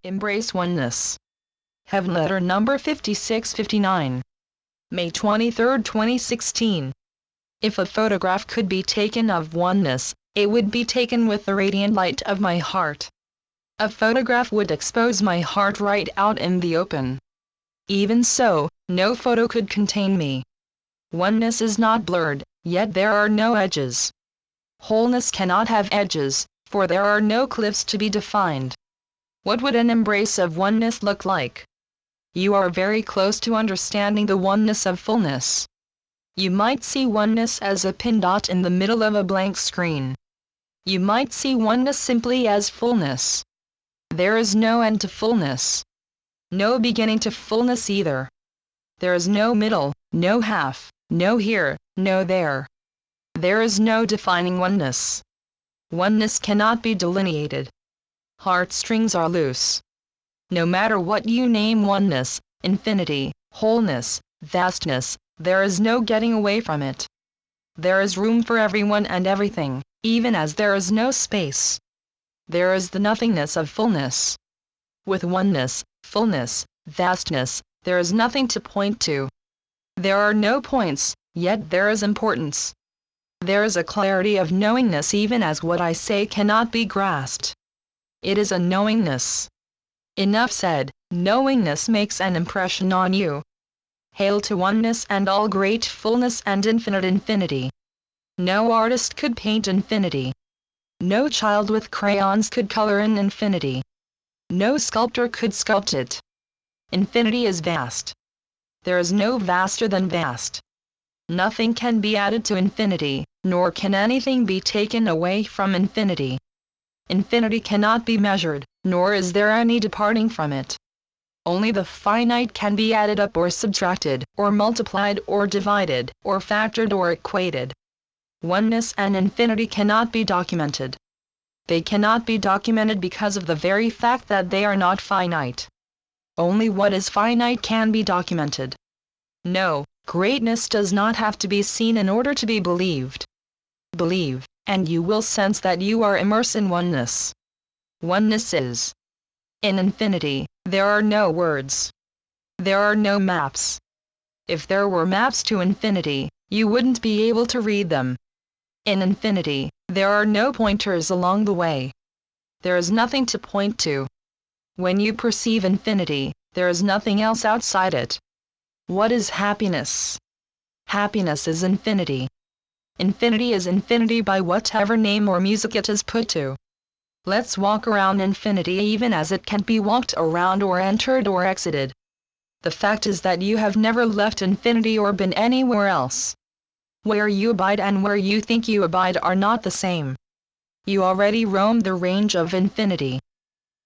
Embrace oneness. Heavenletter number 5659. May 23, 2016. If a photograph could be taken of oneness, it would be taken with the radiant light of my heart. A photograph would expose my heart right out in the open. Even so, no photo could contain me. Oneness is not blurred, yet there are no edges. Wholeness cannot have edges, for there are no cliffs to be defined. What would an embrace of oneness look like? You are very close to understanding the oneness of fullness. You might see oneness as a pin dot in the middle of a blank screen. You might see oneness simply as fullness. There is no end to fullness. No beginning to fullness either. There is no middle, no half, no here, no there. There is no defining oneness. Oneness cannot be delineated. Heartstrings are loose. No matter what you name oneness, infinity, wholeness, vastness, there is no getting away from it. There is room for everyone and everything, even as there is no space. There is the nothingness of fullness. With oneness, fullness, vastness, there is nothing to point to. There are no points, yet there is importance. There is a clarity of knowingness even as what I say cannot be grasped. It is a knowingness. Enough said, knowingness makes an impression on you. Hail to oneness and all great fullness and infinite infinity. No artist could paint infinity. No child with crayons could color in infinity. No sculptor could sculpt it. Infinity is vast. There is no vaster than vast. Nothing can be added to infinity, nor can anything be taken away from infinity. Infinity cannot be measured, nor is there any departing from it. Only the finite can be added up or subtracted, or multiplied or divided, or factored or equated. Oneness and infinity cannot be documented. They cannot be documented because of the very fact that they are not finite. Only what is finite can be documented. No, greatness does not have to be seen in order to be believed. Believe, and you will sense that you are immersed in oneness. Oneness is. In infinity, there are no words. There are no maps. If there were maps to infinity, you wouldn't be able to read them. In infinity, there are no pointers along the way. There is nothing to point to. When you perceive infinity, there is nothing else outside it. What is happiness? Happiness is infinity. Infinity is infinity by whatever name or music it is put to. Let's walk around infinity even as it can't be walked around or entered or exited. The fact is that you have never left infinity or been anywhere else. Where you abide and where you think you abide are not the same. You already roam the range of infinity.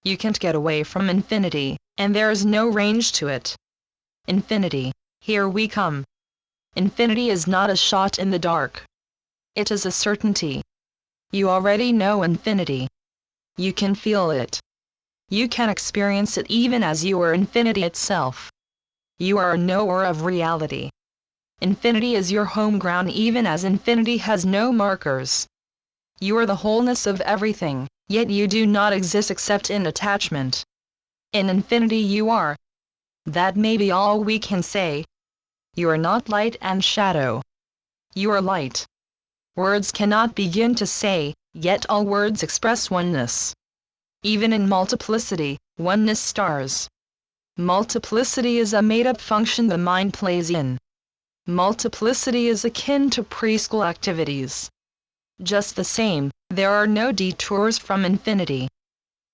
You can't get away from infinity, and there is no range to it. Infinity, here we come. Infinity is not a shot in the dark. It is a certainty. You already know infinity. You can feel it. You can experience it even as you are infinity itself. You are a knower of reality. Infinity is your home ground even as infinity has no markers. You are the wholeness of everything, yet you do not exist except in attachment. In infinity you are. That may be all we can say. You are not light and shadow. You are light. Words cannot begin to say, yet all words express oneness. Even in multiplicity, oneness stars. Multiplicity is a made-up function the mind plays in. Multiplicity is akin to preschool activities. Just the same, there are no detours from infinity.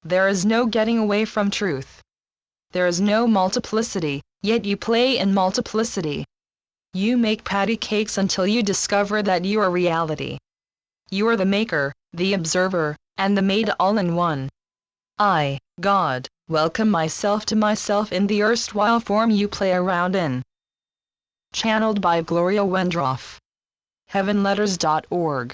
There is no getting away from truth. There is no multiplicity, yet you play in multiplicity. You make patty cakes until you discover that you are reality. You are the maker, the observer, and the made all in one. I, God, welcome myself to myself in the erstwhile form you play around in. Channeled by Gloria Wendroff. Heavenletters.org